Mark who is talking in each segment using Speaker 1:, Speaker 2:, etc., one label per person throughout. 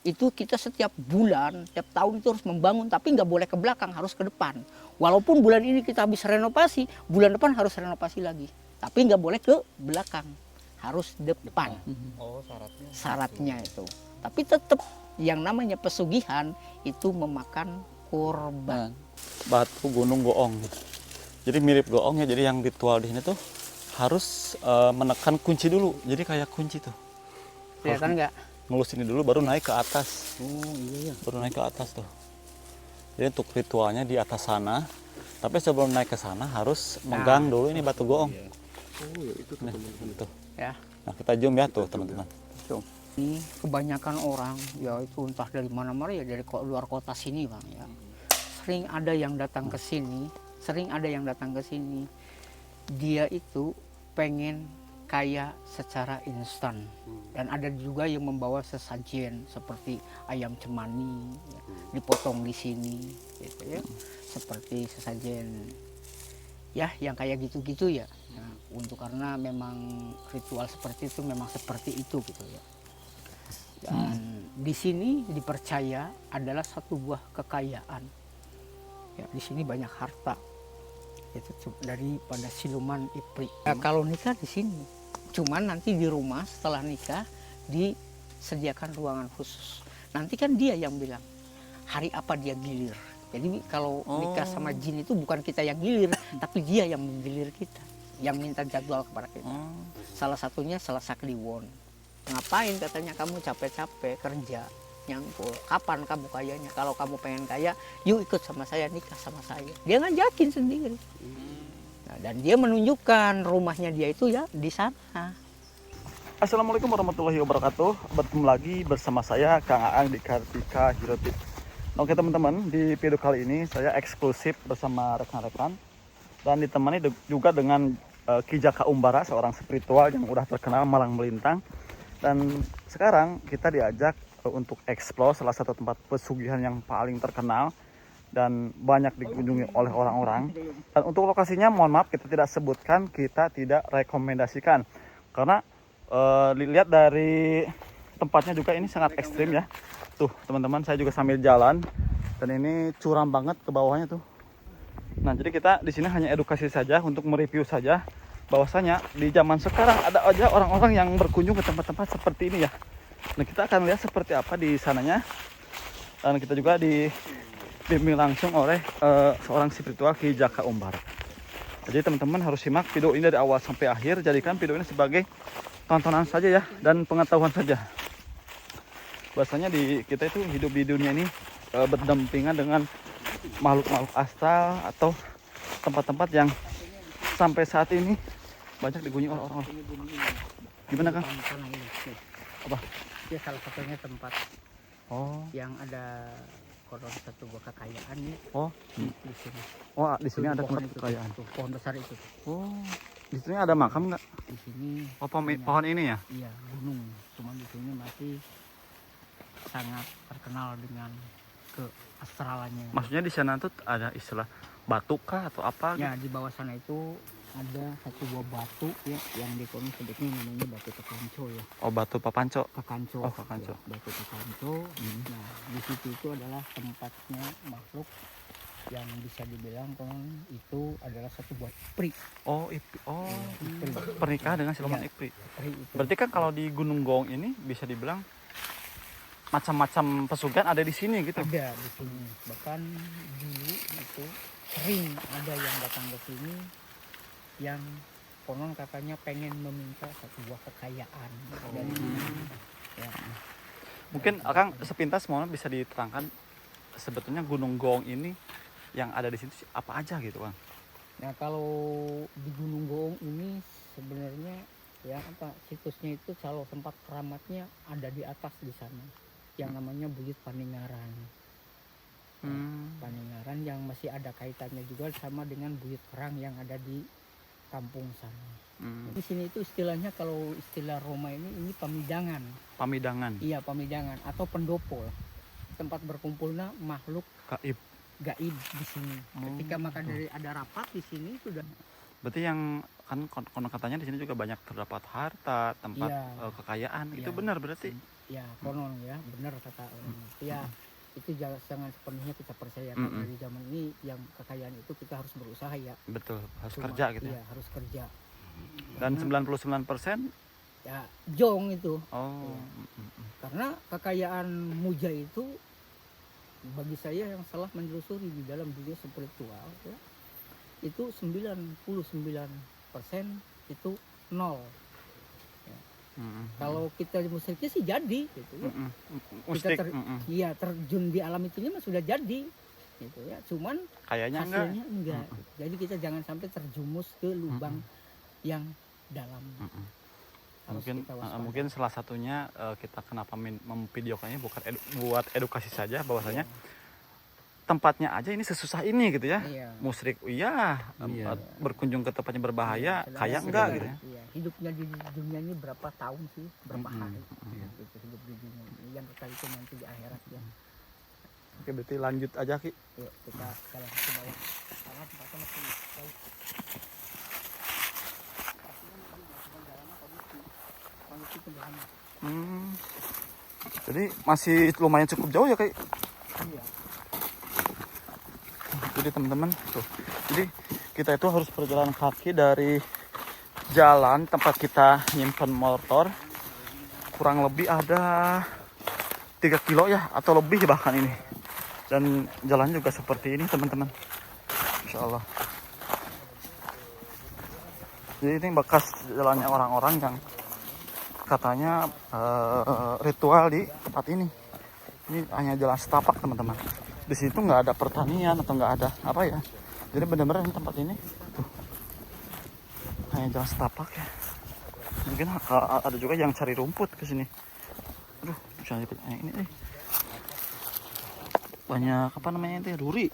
Speaker 1: Itu kita setiap bulan, setiap tahun itu harus membangun, tapi nggak boleh ke belakang, harus ke depan. Walaupun bulan ini kita habis renovasi, bulan depan harus renovasi lagi. Tapi nggak boleh ke belakang, harus depan.
Speaker 2: Oh, syaratnya.
Speaker 1: Syaratnya itu. Tapi tetap yang namanya pesugihan itu memakan korban.
Speaker 3: Batu gunung goong gitu. Jadi mirip goong ya. Jadi yang ritual di sini tuh harus menekan kunci dulu. Jadi kayak kunci tuh.
Speaker 1: Kelihatan nggak?
Speaker 3: Ngelus ini dulu baru naik ke atas.
Speaker 1: Oh iya ya.
Speaker 3: Baru naik ke atas tuh. Jadi untuk ritualnya di atas sana. Tapi sebelum naik ke sana harus megang dulu ini batu goong.
Speaker 2: Oh, ya itu tuh
Speaker 3: Nih,
Speaker 2: teman-teman.
Speaker 3: tuh.
Speaker 1: Ya.
Speaker 3: Nah kita zoom ya tuh teman-teman. Zoom.
Speaker 1: Ini kebanyakan orang ya itu entah dari mana-mana ya, dari luar kota sini Bang ya. Sering ada yang datang ke sini, dia itu pengen kaya secara instan. Dan ada juga yang membawa sesajen seperti ayam cemani ya, dipotong di sini gitu ya. Seperti sesajen ya yang kayak gitu-gitu ya. Nah, untuk karena memang ritual seperti itu memang seperti itu gitu ya. Dan di sini dipercaya adalah satu buah kekayaan. Ya, di sini banyak harta. Itu daripada siluman iprit. Ya, kalau nikah di sini, cuman nanti di rumah setelah nikah disediakan ruangan khusus. Nanti kan dia yang bilang hari apa dia gilir. Jadi kalau nikah sama jin itu bukan kita yang gilir, tapi dia yang menggilir kita, yang minta jadwal kepada kita. Salah satunya Salasa Kliwon. Ngapain katanya kamu capek-capek kerja nyangkul, kapan kamu kayanya? Kalau kamu pengen kaya, yuk ikut sama saya, nikah sama saya. Dia ngajakin sendiri. Nah, dan dia menunjukkan rumahnya dia itu ya di sana.
Speaker 3: Assalamualaikum warahmatullahi wabarakatuh. Bertemu lagi bersama saya Kang Aang di Kartika Hero Tip. Oke teman-teman, di video kali ini saya eksklusif bersama rekan-rekan dan ditemani juga dengan Ki Jaka Umbara, seorang spiritual yang udah terkenal malang melintang. Dan sekarang kita diajak untuk eksplor salah satu tempat pesugihan yang paling terkenal dan banyak dikunjungi oleh orang-orang. Dan untuk lokasinya mohon maaf kita tidak sebutkan, kita tidak rekomendasikan karena dilihat dari tempatnya juga ini sangat ekstrim ya. Tuh teman-teman, saya juga sambil jalan dan ini curam banget ke bawahnya tuh. Nah jadi kita di sini hanya edukasi saja untuk mereview saja bahwasanya di zaman sekarang ada aja orang-orang yang berkunjung ke tempat-tempat seperti ini ya. Nah kita akan lihat seperti apa di sananya. Dan kita juga dibimbing langsung oleh seorang spiritual Ki Jaka Umbara. Jadi teman-teman harus simak video ini dari awal sampai akhir. Jadikan video ini sebagai tontonan saja ya, dan pengetahuan saja. Bahwasanya kita itu hidup di dunia ini berdampingan dengan makhluk-makhluk astral atau tempat-tempat yang sampai saat ini banyak dikunjungi oleh orang-orang. Gimana Kang? Apa?
Speaker 1: Dia salah satunya tempat yang ada konon satu buah kekayaan ya. Di sini.
Speaker 3: Oh, di sini ada tempat kekayaan.
Speaker 1: Pohon besar itu.
Speaker 3: Oh, di sini ada makam nggak?
Speaker 1: Di sini.
Speaker 3: Oh, pohon ini ya?
Speaker 1: Iya, gunung. Cuma di sini masih sangat terkenal dengan keastralannya.
Speaker 3: Maksudnya di sana tuh ada istilah batu kah atau apa?
Speaker 1: Ya, di bawah sana itu ada satu buah batu ya yang di konon sebutnya namanya batu Kekanco ya.
Speaker 3: Oh, batu papanco.
Speaker 1: Kekanco.
Speaker 3: Oh, Kekanco.
Speaker 1: Ya, batu Kekanco. Nah, di situ itu adalah tempatnya makhluk yang bisa dibilang konon itu adalah satu buah iprit.
Speaker 3: Oh, pernikahan dengan siluman
Speaker 1: Ya,
Speaker 3: iprit.
Speaker 1: Itu.
Speaker 3: Berarti kan kalau di Gunung Gong ini bisa dibilang macam-macam pesugihan ada di sini gitu.
Speaker 1: Ada di sini. Bahkan dulu itu sering ada yang datang ke sini yang konon katanya pengen meminta satu buah kekayaan dari ya.
Speaker 3: Mungkin Kang sepintas mohon bisa diterangkan sebetulnya Gunung Gong ini yang ada di sini apa aja gitu Kang?
Speaker 1: Nah kalau di Gunung Gong ini sebenarnya ya apa situsnya itu kalau tempat keramatnya ada di atas di sana yang namanya Buyut Paninggaran. Paninggaran yang masih ada kaitannya juga sama dengan Buyut Kerang yang ada di kampung sana. Di sini itu istilahnya kalau istilah Roma ini pamidangan.
Speaker 3: Pamidangan.
Speaker 1: Iya pamidangan atau pendopo lah. Tempat berkumpulnya makhluk gaib di sini. Ketika maka dari ada rapat di sini sudah
Speaker 3: Berarti yang kan konon katanya di sini juga banyak terdapat harta, tempat
Speaker 1: Iya.
Speaker 3: kekayaan. Itu
Speaker 1: Iya.
Speaker 3: benar berarti?
Speaker 1: Ya konon ya, benar kata orang. Ya itu jangan sepenuhnya kita percaya, karena di zaman ini yang kekayaan itu kita harus berusaha ya.
Speaker 3: Betul, harus
Speaker 1: Cuma,
Speaker 3: kerja gitu ya.
Speaker 1: iya, harus kerja.
Speaker 3: Dan
Speaker 1: Karena
Speaker 3: 99%
Speaker 1: ya jong itu.
Speaker 3: oh.
Speaker 1: Karena kekayaan muja itu bagi saya yang salah menelusuri di dalam dunia spiritual ya, itu 99% itu nol. Kalau kita musyriknya sih jadi gitu ya. Kita iya, terjun di alam itunya mah sudah jadi gitu ya. Cuman
Speaker 3: Kayaknya
Speaker 1: hasilnya enggak. Jadi kita jangan sampai terjumus ke lubang yang dalam. Harus
Speaker 3: Mungkin
Speaker 1: kita waspada.
Speaker 3: mungkin salah satunya kita kenapa memvideokannya bukan buat edukasi saja, bahwasanya tempatnya aja ini sesusah ini gitu ya.
Speaker 1: Iya.
Speaker 3: Musyrik iya,
Speaker 2: Iya.
Speaker 3: berkunjung ke tempatnya berbahaya,
Speaker 1: Sedangkan
Speaker 3: kaya enggak
Speaker 1: sebenarnya,
Speaker 3: gitu ya.
Speaker 1: iya, hidupnya di dunia ini berapa tahun sih, berapa hari
Speaker 3: Iya.
Speaker 1: gitu, hidup di dunia ini. Yang kekal itu nanti di akhirat ya.
Speaker 3: Oke, berarti lanjut aja Ki.
Speaker 1: Yuk kita jalan ke bawah karena tempatnya masih jauh. Kondisi sederhana.
Speaker 3: Jadi masih lumayan cukup jauh ya Ki.
Speaker 1: Iya.
Speaker 3: Jadi teman-teman tuh. Jadi kita itu harus perjalanan kaki dari jalan tempat kita nyimpan motor kurang lebih ada 3 kilo ya atau lebih bahkan ini. Dan jalan juga seperti ini teman-teman. Insya Allah. Jadi ini bekas jalannya orang-orang yang katanya ritual di tempat ini. Ini hanya jalan setapak teman-teman. Di situ nggak ada pertanian atau nggak ada apa ya. Jadi benar-benar ini tempat ini tuh hanya jalan setapak ya. Mungkin ada juga yang cari rumput ke sini. Aduh, jangan ini nih. Banyak apa namanya itu duri.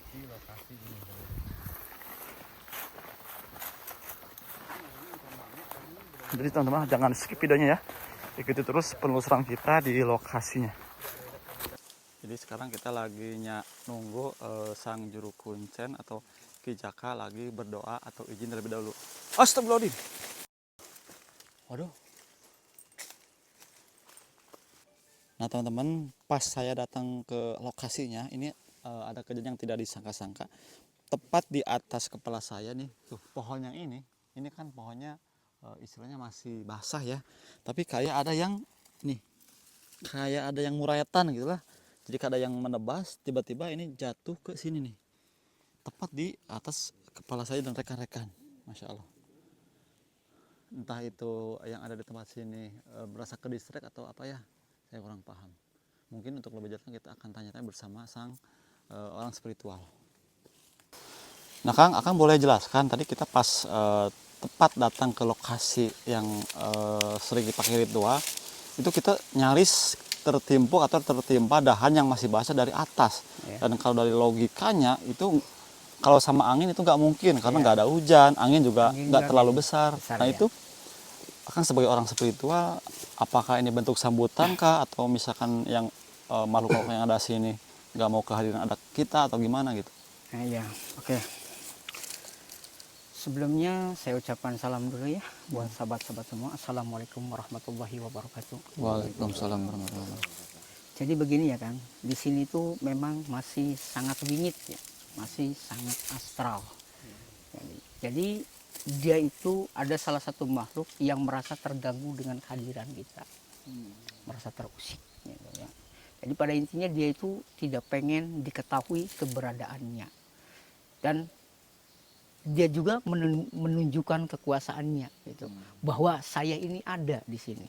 Speaker 3: Jadi teman-teman jangan skip videonya ya. Ikuti terus penelusuran kita di lokasinya. Jadi sekarang kita lagi nunggu sang juru kuncen atau Ki Jaka lagi berdoa atau izin terlebih dahulu. Astagfirullahaladzim. Waduh. Nah teman-teman, pas saya datang ke lokasinya, ini ada kejadian yang tidak disangka-sangka. Tepat di atas kepala saya nih, tuh pohon yang ini kan pohonnya istilahnya masih basah ya. Tapi kayak ada yang nih, kayak ada yang murayatan gitu lah. Jadi ada yang menebas, tiba-tiba ini jatuh ke sini nih. Tepat di atas kepala saya dan rekan-rekan. Masya Allah. Entah itu yang ada di tempat sini merasa ke distrek atau apa ya, saya kurang paham. Mungkin untuk lebih jauh kita akan tanya-tanya bersama sang orang spiritual. Nah Kang, Akang boleh jelaskan tadi kita pas tepat datang ke lokasi yang sering dipakai ritual, itu kita nyaris tertimpuk atau tertimpa dahan yang masih basah dari atas. Dan kalau dari logikanya itu kalau sama angin itu nggak mungkin karena nggak ada hujan, angin juga nggak terlalu besar. Nah itu Akang sebagai orang spiritual, apakah ini bentuk sambutan kah atau misalkan yang makhluk-makhluk yang ada sini nggak mau kehadiran ada kita atau gimana gitu?
Speaker 1: Nah, ya, oke. Sebelumnya saya ucapkan salam dulu ya buat sahabat-sahabat semua. Assalamualaikum warahmatullahi wabarakatuh.
Speaker 3: Waalaikumsalam warahmatullahi wabarakatuh.
Speaker 1: Jadi begini ya Kang, di sini tuh memang masih sangat wingit ya, masih sangat astral. Jadi dia itu ada salah satu makhluk yang merasa terganggu dengan kehadiran kita, merasa terusik. Gitu ya. Jadi pada intinya dia itu tidak pengen diketahui keberadaannya, dan dia juga menunjukkan kekuasaannya, gitu, bahwa saya ini ada di sini,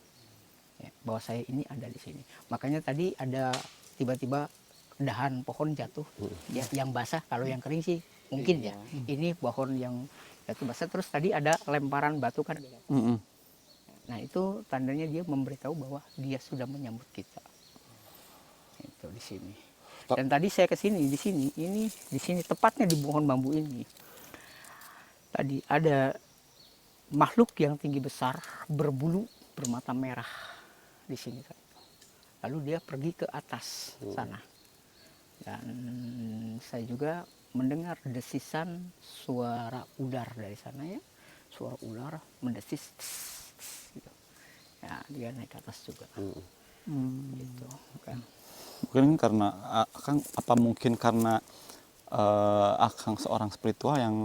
Speaker 1: ya, bahwa saya ini ada di sini. Makanya tadi ada tiba-tiba dahan pohon jatuh, ya, yang basah. Kalau yang kering sih mungkin ya. Ini pohon yang jatuh basah, terus tadi ada lemparan batu kan. Nah itu tandanya dia memberitahu bahwa dia sudah menyambut kita. Itu di sini. Dan tadi saya ke sini, di sini tepatnya di pohon bambu ini. Tadi ada makhluk yang tinggi besar, berbulu, bermata merah di sini. Lalu dia pergi ke atas sana. Dan saya juga mendengar desisan suara udar dari sana ya. suara ular mendesis gitu. Ya dia naik ke atas juga gitu kan.
Speaker 3: Mungkin karena Akang, apa mungkin karena Akang seorang spiritual yang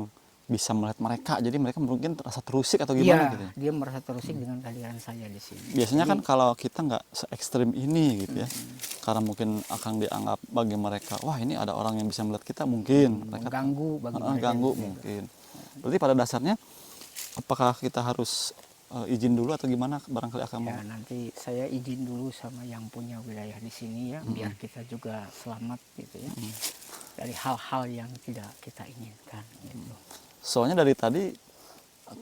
Speaker 3: bisa melihat mereka, jadi mereka mungkin terasa terusik atau gimana
Speaker 1: Iya,
Speaker 3: gitu ya?
Speaker 1: dia merasa terusik dengan kehadiran saya di sini.
Speaker 3: Biasanya
Speaker 1: Jadi,
Speaker 3: kan kalau kita nggak se ekstrim ini gitu ya, karena mungkin Akang dianggap bagi mereka, wah ini ada orang yang bisa melihat kita, mungkin mereka
Speaker 1: mengganggu bagi mereka
Speaker 3: ganggu
Speaker 1: gitu.
Speaker 3: mungkin. Berarti pada dasarnya apakah kita harus izin dulu atau gimana, barangkali Akang mau?
Speaker 1: Ya nanti saya izin dulu sama yang punya wilayah di sini ya, biar kita juga selamat gitu ya dari hal-hal yang tidak kita inginkan gitu.
Speaker 3: Soalnya dari tadi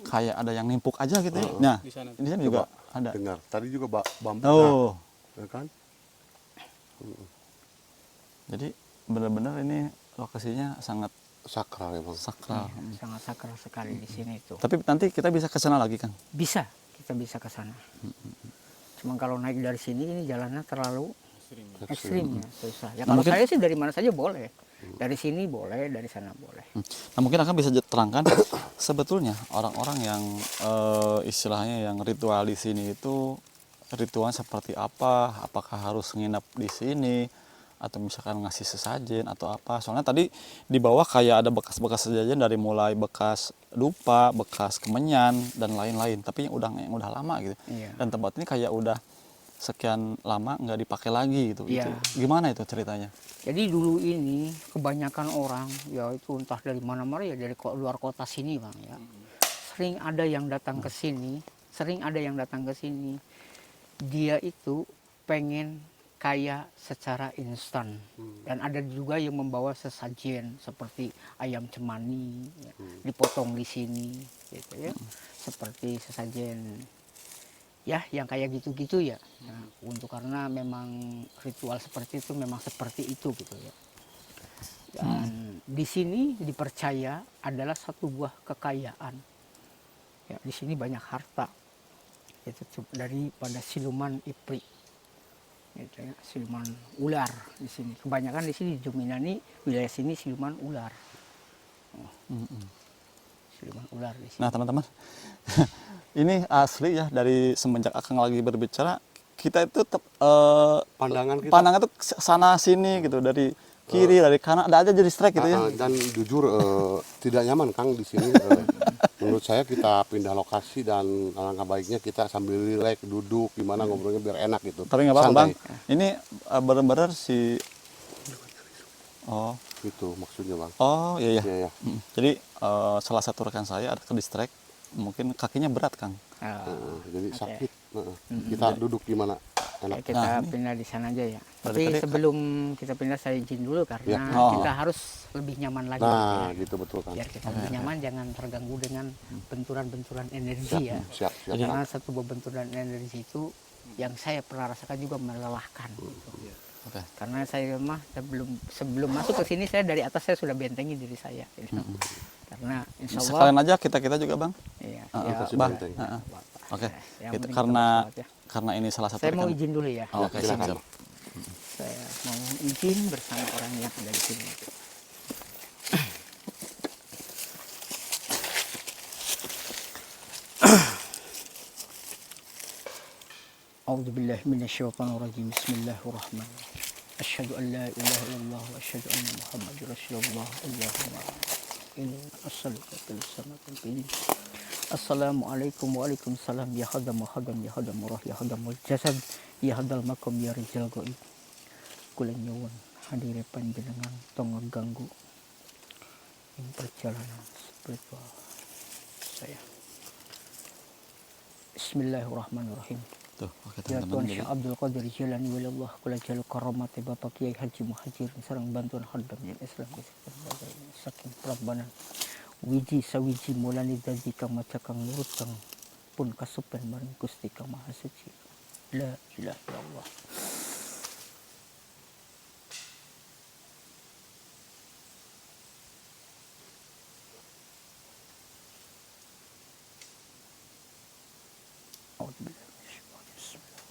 Speaker 3: kayak ada yang nimpuk aja gitu ya. Nah,
Speaker 2: Di sana.
Speaker 3: ini juga ada.
Speaker 2: Dengar. Tadi juga bambu.
Speaker 3: Oh,
Speaker 2: Ya kan?
Speaker 3: jadi benar-benar ini lokasinya sangat
Speaker 2: Sakral emang.
Speaker 3: sakral.
Speaker 1: Sangat sakral sekali di sini itu.
Speaker 3: Tapi nanti kita bisa ke sana lagi, Kang.
Speaker 1: Bisa, kita bisa ke sana. Cuma kalau naik dari sini ini jalannya terlalu ekstrim ya, susah. Ya
Speaker 3: Nah,
Speaker 1: kalau
Speaker 3: mungkin-
Speaker 1: saya sih dari mana saja boleh. Dari sini boleh, dari sana boleh.
Speaker 3: Nah, mungkin Akang bisa terangkan sebetulnya orang-orang yang istilahnya yang ritual di sini itu ritualnya seperti apa? Apakah harus nginap di sini atau misalkan ngasih sesajen atau apa? Soalnya tadi di bawah kayak ada bekas-bekas sesajen dari mulai bekas dupa, bekas kemenyan dan lain-lain. Tapi yang udah lama gitu.
Speaker 1: Iya.
Speaker 3: Dan tempat ini kayak udah sekian lama nggak dipakai lagi gitu.
Speaker 1: Iya.
Speaker 3: Itu gimana itu ceritanya?
Speaker 1: Jadi dulu ini kebanyakan orang ya itu entah dari mana-mana ya dari luar kota sini bang ya. Sering ada yang datang ke sini, dia itu pengen kaya secara instan. Dan ada juga yang membawa sesajen seperti ayam cemani ya, dipotong di sini gitu ya. Seperti sesajen ya yang kayak gitu-gitu ya. Nah, untuk karena memang ritual seperti itu memang seperti itu gitu ya. Dan di sini dipercaya adalah satu buah kekayaan. Ya, di sini banyak harta. Itu daripada siluman ipri. Gitu ya, siluman ular di sini. Kebanyakan di sini Juminani wilayah sini siluman ular. Siluman ular di sini.
Speaker 3: Nah teman-teman, ini asli ya dari semenjak Akang lagi berbicara, kita itu
Speaker 2: Pandangan kita.
Speaker 3: pandangan tuh sana sini gitu, dari kiri, dari kanan, ada aja jadi strike gitu ya.
Speaker 2: Dan jujur tidak nyaman Kang di sini. Menurut saya kita pindah lokasi dan alangkah baiknya kita sambil rileks duduk gimana ngobrolnya biar enak gitu.
Speaker 3: Tapi nggak apa-apa Bang,
Speaker 2: Santai.
Speaker 3: ini benar-benar si, oh
Speaker 2: Gitu maksudnya Bang.
Speaker 3: iya iya.
Speaker 2: Iya ya.
Speaker 3: Jadi salah satu rekan saya ada ke distract, mungkin kakinya berat Kang.
Speaker 2: Jadi sakit. Kita duduk gimana enak.
Speaker 1: Ya, kita
Speaker 3: Nah, ini.
Speaker 1: pindah di sana aja ya.
Speaker 3: Dari
Speaker 1: Tapi
Speaker 3: tadi-
Speaker 1: sebelum kita pindah saya izin dulu karena
Speaker 3: Ya. Oh.
Speaker 1: kita harus lebih nyaman lagi. gitu
Speaker 2: Nah
Speaker 1: ya.
Speaker 2: gitu betul Kang.
Speaker 1: Biar kita lebih nyaman, jangan terganggu dengan benturan-benturan energi ya.
Speaker 2: Siap siap.
Speaker 3: Jadi-
Speaker 1: Karena satu buah benturan energi itu yang saya pernah rasakan juga melelahkan. Gitu.
Speaker 3: Oke.
Speaker 1: Karena saya mah sebelum masuk ke sini saya dari atas saya sudah bentengi diri saya. Gitu. Karena insya Allah.
Speaker 3: Sekalian aja kita juga Bang.
Speaker 1: Iya,
Speaker 2: kita sudah
Speaker 3: Bang.
Speaker 2: benteng.
Speaker 3: Oke.
Speaker 1: Yang
Speaker 3: Gitu,
Speaker 1: penting
Speaker 3: karena
Speaker 1: kita bersolat ya.
Speaker 3: karena ini salah satu
Speaker 1: Saya mau
Speaker 3: rekan.
Speaker 1: izin dulu ya.
Speaker 3: Oh, oke,
Speaker 2: Silakan,
Speaker 3: siap.
Speaker 2: Bang.
Speaker 1: Saya mau izin bersama orang yang ada di sini. A'udzubillahi minasyaitonirrajim. Bismillahirrahmanirrahim. Asyhadu an la ilaha illallah wa asyhadu anna Muhammadar Rasulullah. Allahumma inni as'aluka bilisamatil pilih. Assalamualaikum waalaikumsalam ya hadam ya hadam murah ya hadamul jasad ya hadal makom ya rijal goib. Kula nyuwun hadire panjenengan tong ngeganggu ing perjalanan spiritual saya. Bismillahirrahmanirrahim.
Speaker 3: Tuh, oke
Speaker 1: Ya
Speaker 3: teman-teman.
Speaker 1: Tuhan
Speaker 3: Jadi,
Speaker 1: Syekh Abdul Qadir Jilani Walillah kula jalu karamati Bapak Kiai Haji Muhajirin sareng bantuan khaddam yang Islam saking Rabbana wiji sawiji mulani dadi kang maca kang nurut kang pun kasupen maring Gusti kang Maha Suci. La ilaha illallah. A'udzubillahi minasyaitonir rajim. Bismillah.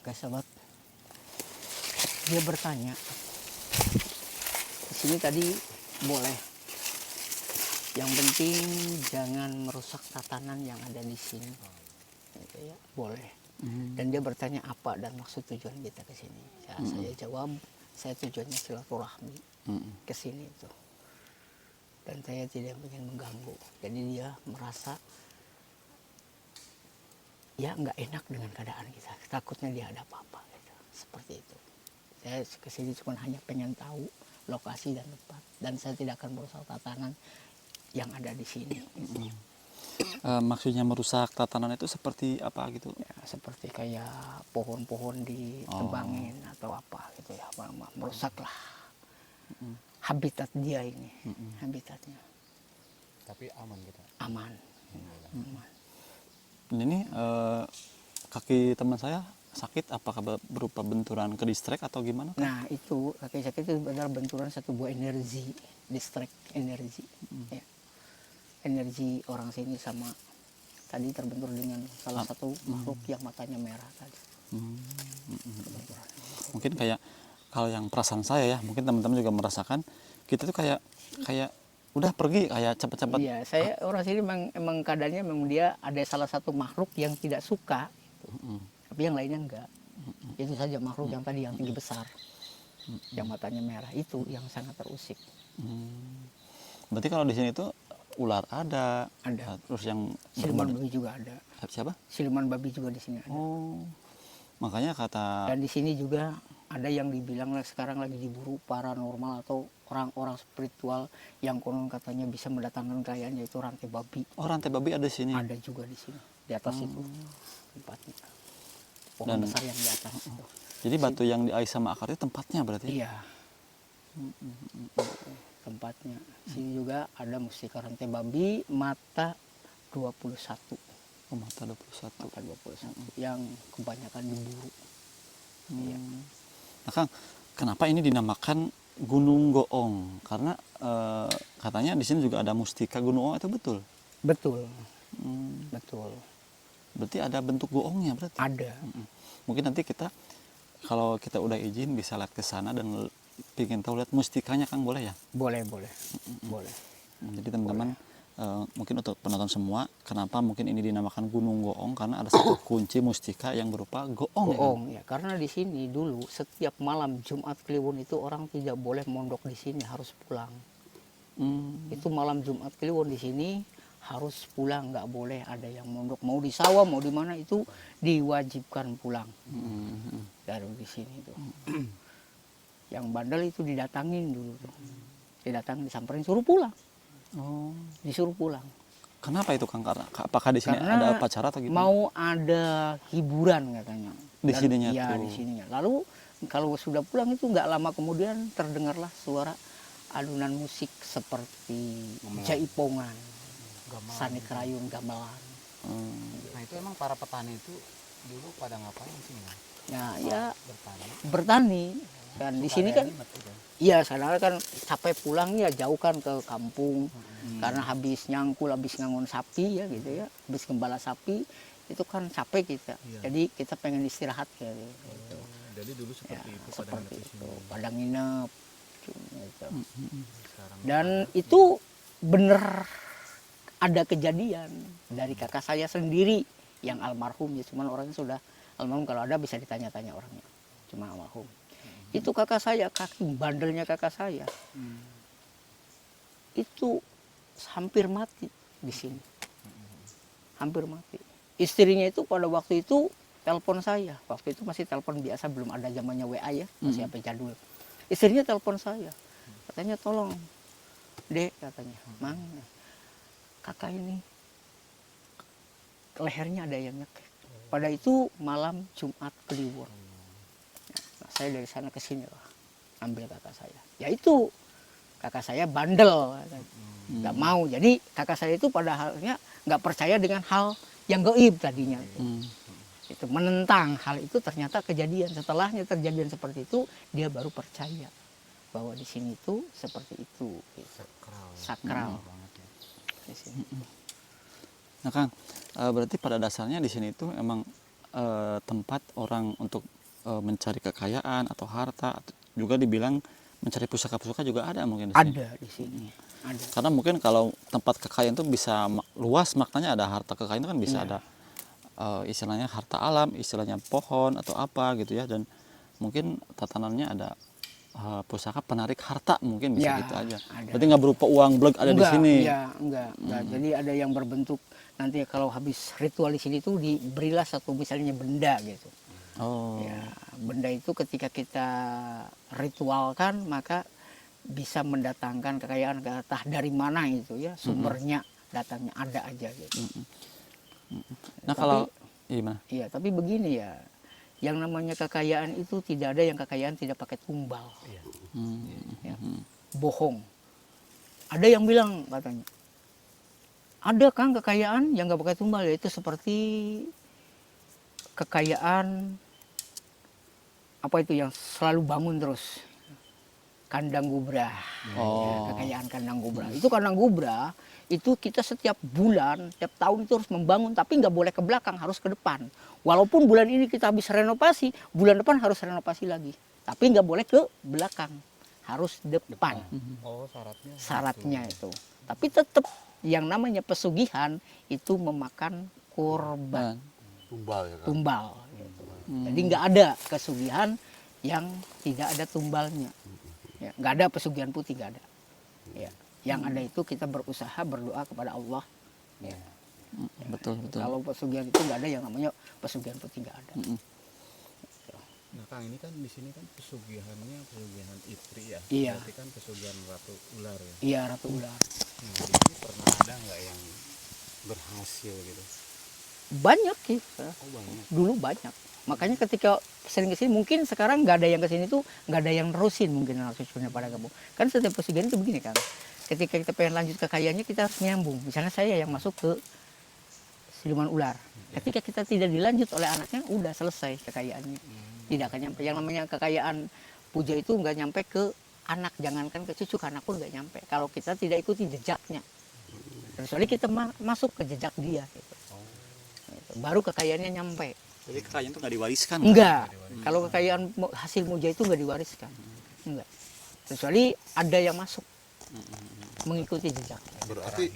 Speaker 1: Oke sobat, dia bertanya, di sini tadi boleh, yang penting jangan merusak tatanan yang ada di sini, gitu ya, boleh. Dan dia bertanya apa dan maksud tujuan kita ke sini. Saya jawab, saya tujuannya silaturahmi ke sini itu. Dan saya tidak ingin mengganggu. Jadi dia merasa ya nggak enak dengan keadaan kita. Takutnya dia ada apa-apa gitu. Seperti itu. Saya ke sini cuma hanya pengen tahu lokasi dan tempat. Dan saya tidak akan merusak tatanan yang ada di sini. Gitu.
Speaker 3: Maksudnya merusak tatanan itu seperti apa gitu?
Speaker 1: Ya, seperti kayak pohon-pohon ditebangin atau apa gitu ya, merusak lah habitat dia ini, habitatnya.
Speaker 4: Tapi aman kita.
Speaker 1: Aman. Aman.
Speaker 3: Ini kaki teman saya sakit, apakah berupa benturan ke distrek atau gimana?
Speaker 1: Nah itu kaki sakit itu adalah benturan satu buah energi, distrek energi. Ya. Energi orang sini sama tadi terbentur dengan salah satu makhluk yang matanya merah tadi.
Speaker 3: Mungkin kayak kalau yang perasaan saya ya, mungkin teman-teman juga merasakan kita tuh kayak udah pergi kayak cepat-cepat.
Speaker 1: Iya, saya orang sini emang keadaannya memang dia ada salah satu makhluk yang tidak suka, tapi yang lainnya enggak. Itu saja makhluk yang tadi yang tinggi besar, yang matanya merah itu yang sangat terusik.
Speaker 3: Berarti kalau di sini tuh ular ada. Terus yang
Speaker 1: Siluman babi juga ada.
Speaker 3: Siapa?
Speaker 1: Siluman babi juga di sini ada.
Speaker 3: Oh, makanya kata.
Speaker 1: Dan di sini juga ada yang dibilang sekarang lagi diburu paranormal atau orang-orang spiritual yang konon katanya bisa mendatangkan kekayaan, yaitu rantai babi.
Speaker 3: Oh, rantai babi ada di sini.
Speaker 1: Ada juga di sini, di atas itu tempatnya. Pohon besar yang di atas itu.
Speaker 3: Jadi batu yang di ais sama akar itu tempatnya berarti?
Speaker 1: Iya. Tempatnya. Sini juga ada mustika rantai babi mata 21.
Speaker 3: Oh, mata 21.
Speaker 1: Mata 21 yang kebanyakan diburu. Iya.
Speaker 3: Nah, Kang, kenapa ini dinamakan Gunung Goong? Karena katanya di sini juga ada mustika Gunung Goong, itu betul?
Speaker 1: Betul. Betul.
Speaker 3: Berarti ada bentuk goongnya berarti?
Speaker 1: Ada.
Speaker 3: Mungkin nanti kita kalau kita udah izin bisa lihat ke sana dan pengen tahu lihat mustikanya, Kang, boleh ya?
Speaker 1: Boleh, boleh. Boleh.
Speaker 3: Jadi teman-teman mungkin untuk penonton semua, kenapa mungkin ini dinamakan Gunung Goong? Karena ada satu kunci mustika yang berupa goong.
Speaker 1: Goong ya, karena di sini dulu setiap malam Jumat Kliwon itu orang tidak boleh mondok di sini, harus pulang. Itu malam Jumat Kliwon di sini harus pulang, nggak boleh ada yang mondok, mau di sawah mau di mana itu diwajibkan pulang. Dari di sini tuh. Yang bandel itu didatangin dulu tuh. Didatangin, disamperin, suruh pulang.
Speaker 3: Oh.
Speaker 1: Disuruh pulang.
Speaker 3: Kenapa itu, Kang? Karena apakah di sini
Speaker 1: Karena
Speaker 3: ada upacara atau gimana?
Speaker 1: mau ada hiburan katanya.
Speaker 3: Di sininya
Speaker 1: ya,
Speaker 3: tuh.
Speaker 1: di sininya. Lalu kalau sudah pulang itu nggak lama kemudian terdengarlah suara alunan musik seperti jaipongan, sani kerayun, gamelan.
Speaker 4: Nah itu emang para petani itu dulu pada ngapain sih?
Speaker 1: Ya
Speaker 4: Bertani.
Speaker 1: bertani. Dan di sini kan, iya sadar kan capek pulang ya, jauh kan ke kampung. Karena habis nyangkul, habis ngangon sapi ya gitu ya, habis gembala sapi itu kan capek kita. Jadi kita pengen istirahat kayak gitu.
Speaker 4: Jadi dulu seperti
Speaker 1: Ya,
Speaker 4: itu.
Speaker 1: seperti itu, pada nginep gitu.
Speaker 4: Sekarang
Speaker 1: Dan itu bener ada kejadian dari kakak saya sendiri yang almarhum ya, cuman orangnya sudah almarhum, kalau ada bisa ditanya-tanya orangnya, cuma almarhum. Itu kakak saya, kaki bandelnya kakak saya itu hampir mati di sini, hampir mati. Istrinya itu pada waktu itu telepon saya, waktu itu masih telepon biasa, belum ada zamannya WA ya, masih HP jadul. Istrinya telepon saya, katanya tolong Dek, katanya, Mang, kakak ini lehernya ada yang nyekek. Pada itu malam Jumat Kliwon. Nah, saya dari sana ke sini lah, ambil kakak saya. Ya itu kakak saya bandel, nggak mau. Jadi kakak saya itu pada halnya nggak percaya dengan hal yang gaib tadinya. Itu menentang hal itu, ternyata kejadian setelahnya terjadian seperti itu, dia baru percaya bahwa di sini itu seperti itu. Gitu. Sakral. Di sini.
Speaker 3: Nah Kang, berarti pada dasarnya di sini itu emang tempat orang untuk mencari kekayaan atau harta, atau juga dibilang mencari pusaka-pusaka juga ada mungkin di sini.
Speaker 1: Ada di sini. Ada.
Speaker 3: Karena mungkin kalau tempat kekayaan itu bisa luas, maknanya ada harta kekayaan itu kan bisa
Speaker 1: Iya.
Speaker 3: ada istilahnya harta alam, istilahnya pohon atau apa gitu ya, dan mungkin tatanannya ada pusaka penarik harta mungkin bisa
Speaker 1: Ya,
Speaker 3: gitu aja.
Speaker 1: ada.
Speaker 3: Berarti nggak berupa uang bleg ada di sini.
Speaker 1: Iya, enggak. Jadi ada yang berbentuk nanti kalau habis ritual di sini tuh diberilah satu misalnya benda gitu.
Speaker 3: Oh.
Speaker 1: Ya, benda itu ketika kita ritualkan maka bisa mendatangkan kekayaan, entah dari mana itu ya sumbernya, datangnya ada aja gitu.
Speaker 3: Nah kalau gimana?
Speaker 1: Iya, tapi begini ya, yang namanya kekayaan itu tidak ada yang kekayaan tidak pakai tumbal. Ya. Bohong. Ada yang bilang katanya, ada Kang kekayaan yang nggak pakai tumbal, yaitu seperti kekayaan apa itu yang selalu bangun terus, kandang gubra. Ya, kekayaan kandang gubra. Itu kandang gubra itu kita setiap bulan, setiap tahun itu harus membangun, tapi nggak boleh ke belakang, harus ke depan. Walaupun bulan ini kita habis renovasi, bulan depan harus renovasi lagi. Tapi nggak boleh ke belakang, harus depan.
Speaker 4: Oh, syaratnya.
Speaker 1: Syaratnya itu. Tapi tetap yang namanya pesugihan itu memakan korban,
Speaker 2: Tumbal ya kan.
Speaker 1: tumbal. Gitu. Jadi nggak ada kesugihan yang tidak ada tumbalnya. Ya, nggak ada pesugihan putih, nggak ada. Ya. Yang ada itu kita berusaha berdoa kepada Allah. Ya.
Speaker 3: Betul betul.
Speaker 1: Kalau pesugihan itu nggak ada yang namanya pesugihan putih, nggak ada.
Speaker 4: Nah Kang, ini kan di sini kan pesugihannya pesugihan Ipri ya.
Speaker 1: Iya.
Speaker 4: Berarti kan pesugihan Ratu Ular ya.
Speaker 1: Iya, Ratu Ular.
Speaker 4: Nah, di sini pernah ada nggak yang berhasil gitu?
Speaker 1: Banyak sih.
Speaker 4: Oh banyak.
Speaker 1: Dulu banyak. Makanya ketika sering kesini, mungkin sekarang nggak ada yang kesini tuh, nggak ada yang nerusin mungkin narasumbernya pada kamu. Kan setiap pesugihan itu begini kan. Ketika kita pengen lanjut kekayaannya, kita harus nyambung. Misalnya saya yang masuk ke siluman ular. Ketika kita tidak dilanjut oleh anaknya, udah selesai kekayaannya. Tidak akan nyampe. Yang namanya kekayaan puja itu nggak nyampe ke anak, jangankan ke cucu, anak pun nggak nyampe. Kalau kita tidak ikuti jejaknya. Kecuali kita masuk ke jejak dia. Gitu. Gitu. Baru kekayaannya nyampe.
Speaker 3: Jadi kekayaan itu nggak diwariskan?
Speaker 1: Enggak. Kalau kekayaan hasil muja itu nggak diwariskan. Enggak. Kecuali ada yang masuk mengikuti jejak.
Speaker 2: Berarti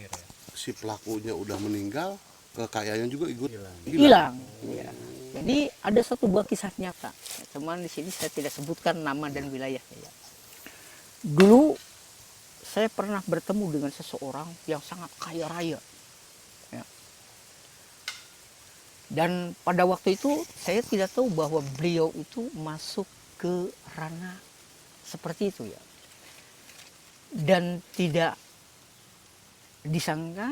Speaker 2: si pelakunya udah meninggal, kekayaannya juga ikut
Speaker 1: Hilang. Ya. Jadi ada satu buah kisah nyata. Cuman di sini saya tidak sebutkan nama dan wilayahnya. Ya. Dulu saya pernah bertemu dengan seseorang yang sangat kaya raya. Ya. Dan pada waktu itu saya tidak tahu bahwa beliau itu masuk ke ranah seperti itu ya. Dan tidak disangka,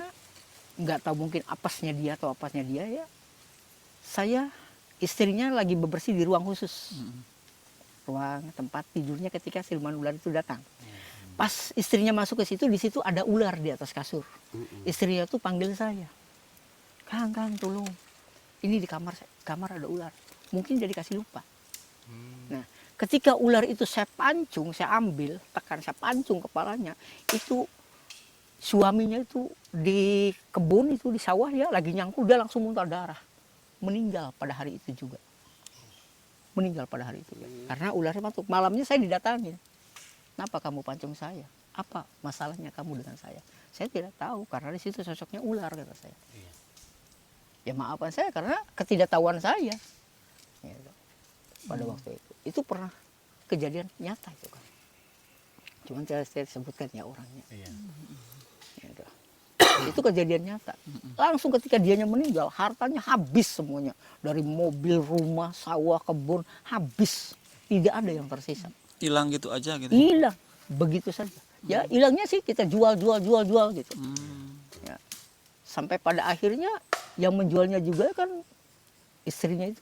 Speaker 1: nggak tahu mungkin apesnya dia atau apasnya dia ya. Saya istrinya lagi bebersih di ruang khusus. Ruang tempat tidurnya ketika siluman ular itu datang. Pas istrinya masuk ke situ, di situ ada ular di atas kasur. Istrinya tuh panggil saya. Kang, tolong. Ini di kamar ada ular. Mungkin dia dikasih lupa. Nah, ketika ular itu saya pancung, saya ambil, saya pancung kepalanya, itu suaminya itu di kebun itu, di sawah ya, lagi nyangkul, dia langsung muntah darah. Meninggal pada hari itu juga. Meninggal pada hari itu ya. Karena ularnya masuk. Malamnya saya didatangin. Kenapa kamu pancung saya? Apa masalahnya kamu dengan saya? Saya tidak tahu, karena di situ sosoknya ular, kata saya. Ya maafkan saya karena ketidaktahuan saya. Gitu. Pada waktu itu. Itu pernah kejadian nyata itu kan. Cuman saya sebutkan ya orangnya. Gitu. Itu kejadian nyata. Langsung ketika dianya meninggal, hartanya habis semuanya. Dari mobil, rumah, sawah, kebun, habis. Tidak ada yang tersisa.
Speaker 3: Hilang gitu aja gitu?
Speaker 1: Hilang. Begitu saja. Ya hilangnya sih kita jual gitu. Ya. Sampai pada akhirnya yang menjualnya juga kan istrinya itu.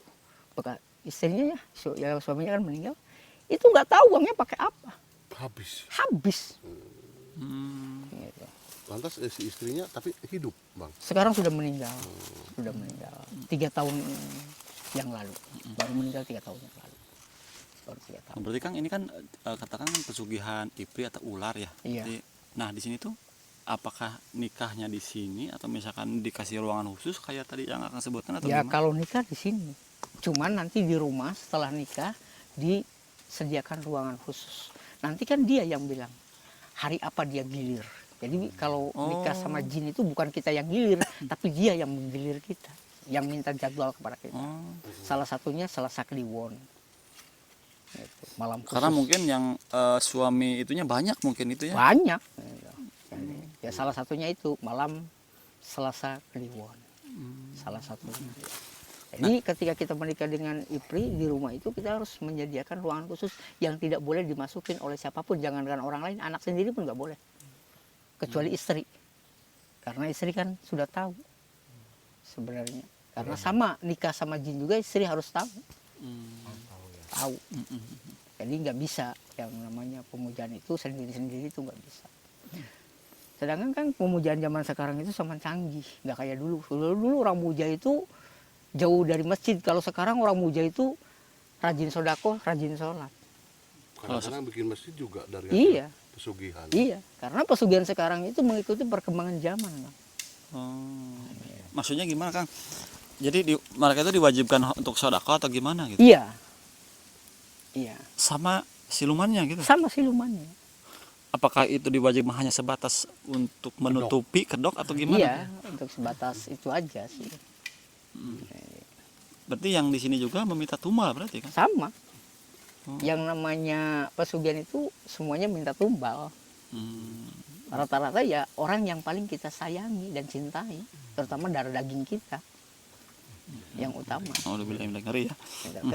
Speaker 1: Istrinya ya suaminya kan meninggal. Itu nggak tahu uangnya pakai apa. Habis. Gitu.
Speaker 2: Lantas si istrinya tapi hidup, Bang.
Speaker 1: Sekarang sudah meninggal. Sudah meninggal. 3 tahun yang lalu. Baru meninggal 3 tahun yang lalu. Baru 3 tahun.
Speaker 3: Berarti Kang ini kan katakan pesugihan Ipri atau ular ya.
Speaker 1: Iya.
Speaker 3: Nah di sini tuh apakah nikahnya di sini atau misalkan dikasih ruangan khusus kayak tadi yang akan sebutkan atau
Speaker 1: Ya
Speaker 3: gimana?
Speaker 1: kalau nikah di sini, cuman nanti di rumah setelah nikah disediakan ruangan khusus. Nanti kan dia yang bilang hari apa dia gilir. Jadi kalau nikah sama jin itu bukan kita yang gilir, tapi dia yang menggilir kita, yang minta jadwal kepada kita. Salah satunya Selasa Kliwon. Gitu, malam khusus.
Speaker 3: Karena mungkin yang suami itunya banyak mungkin itu ya.
Speaker 1: Banyak. Ya salah satunya itu malam Selasa Kliwon. Salah satunya. Jadi ketika kita menikah dengan Ipri di rumah itu kita harus menyediakan ruangan khusus yang tidak boleh dimasukin oleh siapapun, jangankan orang lain, anak sendiri pun nggak boleh, kecuali istri, karena istri kan sudah tahu sebenarnya. Karena sama nikah sama jin juga istri harus tahu, tahu. Jadi nggak bisa yang namanya pemujaan itu sendiri-sendiri itu nggak bisa. Sedangkan kan pemujaan zaman sekarang itu sama canggih, nggak kayak dulu. Dulu orang muja itu jauh dari masjid. Kalau sekarang orang muja itu rajin sodako, rajin sholat.
Speaker 2: Kadang-kadang bikin masjid juga dari
Speaker 1: Iya.
Speaker 2: hasil pesugihan.
Speaker 1: Iya, karena pesugihan sekarang itu mengikuti perkembangan zaman, Bang.
Speaker 3: Maksudnya gimana Kang? Jadi mereka itu diwajibkan untuk sodako atau gimana gitu?
Speaker 1: Iya, iya,
Speaker 3: Sama silumannya gitu?
Speaker 1: sama silumannya.
Speaker 3: Apakah itu diwajibkan hanya sebatas untuk menutupi kedok atau gimana?
Speaker 1: Iya, untuk sebatas itu aja sih.
Speaker 3: Berarti yang di sini juga meminta tumbal berarti kan?
Speaker 1: Sama. Yang namanya pesugihan itu semuanya minta tumbal. Rata-rata ya orang yang paling kita sayangi dan cintai, terutama darah daging kita yang utama.
Speaker 3: Oh, udah bilang ngeri ya.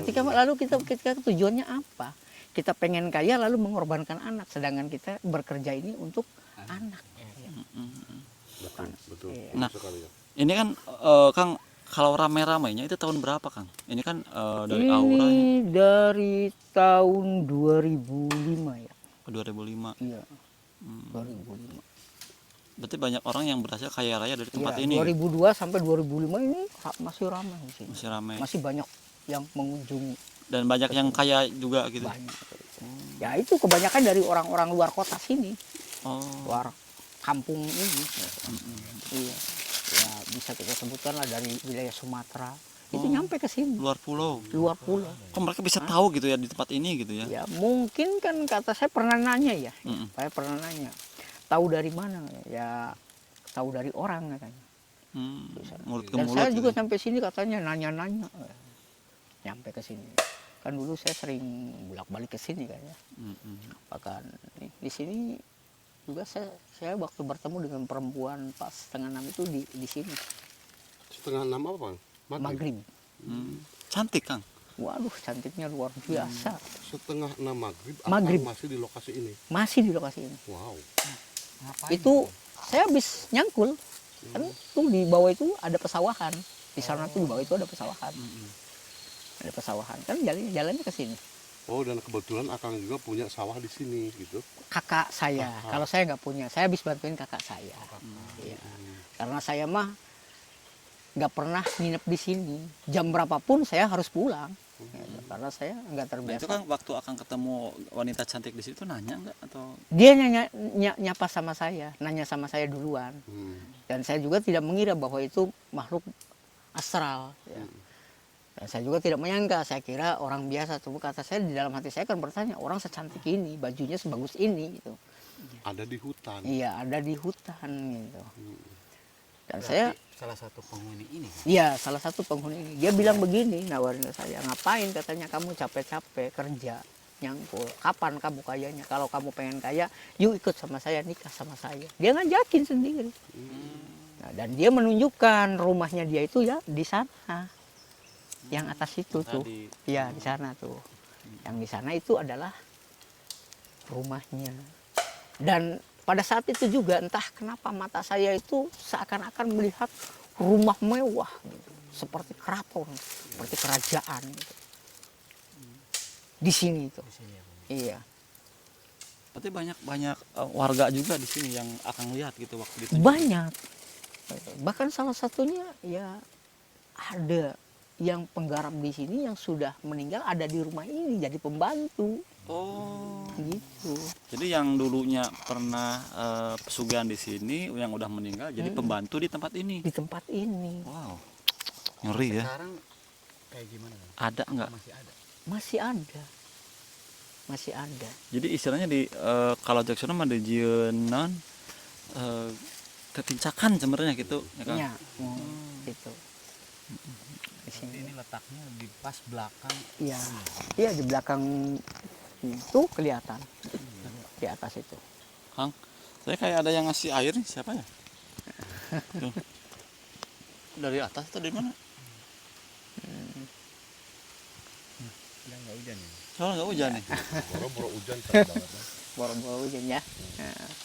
Speaker 1: Ketika lalu kita tujuannya apa? Kita pengen kaya lalu mengorbankan anak, sedangkan kita bekerja ini untuk anak.
Speaker 2: Betul.
Speaker 1: Iya.
Speaker 3: Nah,
Speaker 2: Sekali ya.
Speaker 3: ini kan Kang, kalau rame-ramenya itu tahun berapa Kang? Ini kan dari aura ya,
Speaker 1: Ini dari tahun 2005 ya.
Speaker 3: 2005.
Speaker 1: Iya. 2005.
Speaker 3: Berarti banyak orang yang berhasil kaya raya dari tempat
Speaker 1: Iya,
Speaker 3: ini.
Speaker 1: 2002 sampai 2005 ini masih ramai di sini.
Speaker 3: Masih ramai.
Speaker 1: Masih banyak yang mengunjungi,
Speaker 3: Dan banyak yang kaya juga gitu.
Speaker 1: banyak. Ya itu kebanyakan dari orang-orang luar kota sini,
Speaker 3: Oh.
Speaker 1: luar kampung ini. Iya. Ya bisa kita sebutkan lah dari wilayah Sumatera. Itu nyampe ke sini,
Speaker 3: Luar pulau.
Speaker 1: luar pulau.
Speaker 3: Kok mereka bisa tahu gitu ya di tempat ini gitu ya?
Speaker 1: Ya mungkin kan kata saya pernah nanya ya.
Speaker 3: Mm-mm.
Speaker 1: Saya pernah nanya. Tahu dari mana? Ya tahu dari orang katanya.
Speaker 3: Mulut ke
Speaker 1: Dan
Speaker 3: mulut.
Speaker 1: saya juga
Speaker 3: gitu.
Speaker 1: sampai sini katanya nanya-nanya. Nyampe ke sini. Kan dulu saya sering bolak-balik ke sini kan ya. Bahkan di sini juga saya waktu bertemu dengan perempuan pas setengah 6 itu di sini.
Speaker 2: Setengah 6 apa, Bang?
Speaker 1: Maghrib.
Speaker 3: Cantik Kang.
Speaker 1: Waduh, cantiknya luar biasa.
Speaker 2: Setengah 6 maghrib,
Speaker 1: Maghrib.
Speaker 2: Akang masih di lokasi ini.
Speaker 1: Masih di lokasi ini.
Speaker 2: Wow.
Speaker 1: Itu saya habis nyangkul. Kan tuh di bawah itu ada pesawahan. Di sana tuh di bawah itu ada pesawahan. Ada pesawahan. Kan jalannya ke sini.
Speaker 2: Oh, dan kebetulan Akang juga punya sawah di sini gitu.
Speaker 1: Kakak saya. Kalau saya nggak punya, saya habis bantuin kakak saya. Iya. Karena saya mah nggak pernah nginep di sini. Jam berapapun saya harus pulang. Ya, karena saya nggak
Speaker 3: Nah,
Speaker 1: terbiasa.
Speaker 3: itu kan waktu akan ketemu wanita cantik di situ nanya nggak atau
Speaker 1: Dia nyapa sama saya, nanya sama saya duluan. Dan saya juga tidak mengira bahwa itu makhluk astral. Ya. Dan saya juga tidak menyangka, saya kira orang biasa. Cuma kata saya di dalam hati saya kan bertanya, orang secantik ini, bajunya sebagus ini gitu.
Speaker 2: Ada di hutan.
Speaker 1: Iya, ada di hutan gitu. Dan
Speaker 4: Berarti
Speaker 1: saya,
Speaker 4: salah satu penghuni ini kan?
Speaker 1: iya salah satu penghuni ini. Dia bilang begini, nawarin ke saya, ngapain katanya kamu capek-capek kerja, nyangkul. Kapan kamu kayanya? Kalau kamu pengen kaya, yuk ikut sama saya, nikah sama saya. Dia ngajakin sendiri. Nah, dan dia menunjukkan rumahnya dia itu ya di sana. Yang atas itu tuh.
Speaker 3: tadi?
Speaker 1: Iya, di sana tuh. Yang di sana itu adalah rumahnya. Dan pada saat itu juga entah kenapa mata saya itu seakan-akan melihat rumah mewah gitu. Seperti keraton, seperti kerajaan gitu. Di sini itu.
Speaker 4: Di sini ya, Bang.
Speaker 1: Iya.
Speaker 3: Berarti banyak warga juga di sini yang akan lihat gitu waktu itu.
Speaker 1: Banyak. Bahkan salah satunya ya ada yang penggarap di sini yang sudah meninggal ada di rumah ini jadi pembantu.
Speaker 3: Oh.
Speaker 1: Gitu.
Speaker 3: Jadi yang dulunya pernah pesugihan di sini yang udah meninggal jadi pembantu di tempat ini.
Speaker 1: Di tempat ini
Speaker 3: Wow. Ngeri ya.
Speaker 4: Sekarang kayak gimana, Kang?
Speaker 3: Ada nggak?
Speaker 4: Masih ada.
Speaker 1: masih ada. Masih ada.
Speaker 3: Jadi istilahnya di kalau Jackson mah di jeunan ketincakan sebenarnya gitu ya kan.
Speaker 1: Iya, gitu. Di sini.
Speaker 4: Ini letaknya di pas belakang.
Speaker 1: Iya. Iya di belakang itu kelihatan. Di atas itu.
Speaker 3: Kang, saya kayak ada yang ngasih air nih, siapa ya? Tuh. Dari atas atau dari mana?
Speaker 4: Udah nggak hujan ya?
Speaker 3: Soalnya nggak hujan nih.
Speaker 2: Boro-boro hujan banget.
Speaker 1: Boro-boro hujan ya.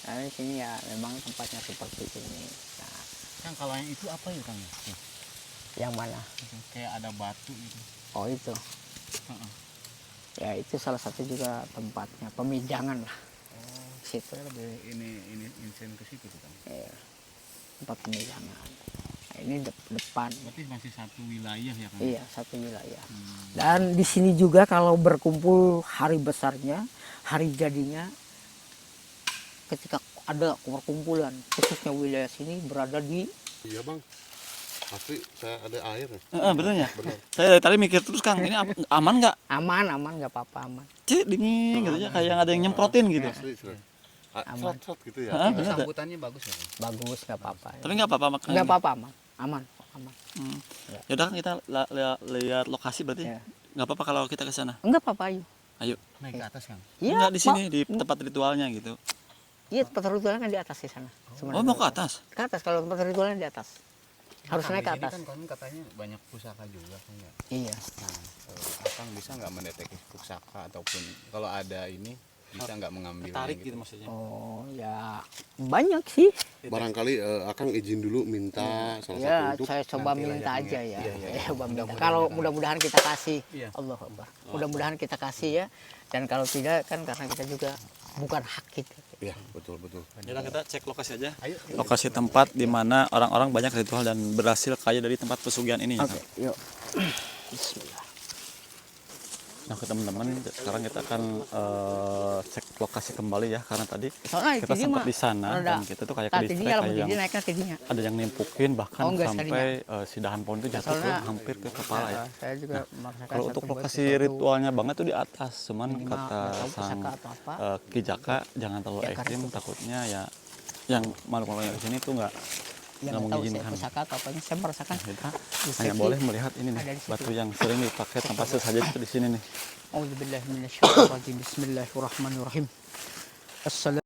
Speaker 1: Nah, di sini ya memang tempatnya seperti ini. Nah,
Speaker 4: Kang, kalau yang itu apa ya, Kang? Tuh,
Speaker 1: yang mana?
Speaker 4: kayak ada batu gitu.
Speaker 1: Oh itu.
Speaker 4: Heeh.
Speaker 1: Ya itu salah satu juga tempatnya pemijangan lah. Situ.
Speaker 4: Saya lebih ini insen ke situ tuh, Kang.
Speaker 1: Ya, tempat pemijangan. Nah, ini depan.
Speaker 4: Berarti masih satu wilayah ya, Kang?
Speaker 1: Iya, satu wilayah. Dan di sini juga kalau berkumpul hari besarnya, hari jadinya, ketika ada perkumpulan, khususnya wilayah sini berada di
Speaker 2: Iya bang, asli saya ada air.
Speaker 3: Bener ya?
Speaker 2: Bener.
Speaker 3: Saya dari tadi mikir terus Kang, ini aman nggak?
Speaker 1: aman, nggak apa-apa aman.
Speaker 3: Cik dingin gitu ya, kayak ada yang nyemprotin gitu.
Speaker 2: Asli, asli.
Speaker 1: Aman.
Speaker 2: Shot gitu ya.
Speaker 3: Heeh,
Speaker 4: Itu
Speaker 3: bener.
Speaker 4: sambutannya bagus ya, Kang?
Speaker 1: Bagus, nggak apa-apa.
Speaker 3: Tapi nggak apa-apa makan.
Speaker 1: Nggak apa-apa aman, aman.
Speaker 3: Ya udah kita lihat lokasi berarti.
Speaker 1: Ya.
Speaker 3: Nggak apa-apa kalau kita ke sana.
Speaker 1: Nggak apa-apa ayo.
Speaker 3: Ayo.
Speaker 4: Naik ke atas, Kang?
Speaker 1: Iya,
Speaker 3: Enggak di sini di tempat ritualnya gitu.
Speaker 1: Iya tempat ritualnya kan di atas di sana.
Speaker 3: Oh, mau ke atas?
Speaker 1: Ke atas kalau tempat ritualnya di atas. Harus
Speaker 4: Kang,
Speaker 1: naik ke
Speaker 4: di sini
Speaker 1: atas.
Speaker 4: kan konon katanya banyak pusaka juga, Kang, ya?
Speaker 1: Iya.
Speaker 4: Nah, Kang bisa nggak mendeteksi pusaka ataupun kalau ada ini bisa nggak mengambilnya
Speaker 3: Tarik
Speaker 4: gitu?
Speaker 3: gitu maksudnya.
Speaker 1: Oh ya banyak sih.
Speaker 2: Barangkali Akang izin dulu minta salah
Speaker 1: Ya
Speaker 2: satu untuk
Speaker 1: saya coba
Speaker 4: nanti lah
Speaker 1: minta
Speaker 4: ya, Kang,
Speaker 1: aja
Speaker 4: ya.
Speaker 1: ya.
Speaker 4: Iya, iya.
Speaker 1: Ya, coba minta.
Speaker 4: Mudah-mudahan
Speaker 1: Kalau
Speaker 4: ya, Kang.
Speaker 1: mudah-mudahan kita kasih.
Speaker 4: Iya.
Speaker 1: Allah Akbar. Mudah-mudahan kita kasih ya. Dan kalau tidak kan karena kita juga bukan hak kita.
Speaker 2: ya betul betul.
Speaker 3: Yaudah kita cek lokasi aja.
Speaker 4: Ayo.
Speaker 3: Lokasi tempat di mana orang-orang banyak ritual dan berhasil kaya dari tempat pesugihan ini. Ya,
Speaker 1: Oke,
Speaker 3: Kang?
Speaker 1: yuk. Bismillah.
Speaker 3: Nah, ke teman-teman sekarang kita akan cek lokasi kembali ya karena tadi
Speaker 1: Soalnya
Speaker 3: kita
Speaker 1: di
Speaker 3: sempat
Speaker 1: mah
Speaker 3: di sana
Speaker 1: rada-
Speaker 3: dan kita tuh kayak ke
Speaker 1: tadi
Speaker 3: distrek
Speaker 1: dia
Speaker 3: kayak yang
Speaker 1: naiknya ke dinya.
Speaker 3: ada yang nimpukin bahkan
Speaker 1: Oh, enggak,
Speaker 3: sampai si dahan pohon itu jatuh ke
Speaker 1: Soalnya-
Speaker 3: hampir ke kepala ya.
Speaker 1: Saya juga merasakan
Speaker 3: Kalau
Speaker 1: satu
Speaker 3: untuk
Speaker 1: buat
Speaker 3: lokasi
Speaker 1: sesuatu
Speaker 3: ritualnya banget tuh di atas, cuman
Speaker 1: minimal
Speaker 3: kata
Speaker 1: nggak tahu
Speaker 3: sang
Speaker 1: pusaka atau apa.
Speaker 3: Ki Jaka jangan terlalu
Speaker 1: Ya,
Speaker 3: ekstrim,
Speaker 1: karena itu.
Speaker 3: takutnya ya yang makhluk-makhluk yang kesini tuh nggak
Speaker 1: Ya nggak tahu saya
Speaker 3: mengizinkan.
Speaker 1: pusaka atau apa. Saya merasakan
Speaker 3: Kita
Speaker 1: di
Speaker 3: hanya
Speaker 1: sini
Speaker 3: boleh melihat ini nih
Speaker 1: ada di situ.
Speaker 3: batu yang sering dipakai tanpa sesajen itu di sini nih.
Speaker 1: A'udzubillahi minasyaitonirrajim. Bismillahirrahmanirrahim. Assalamualaikum.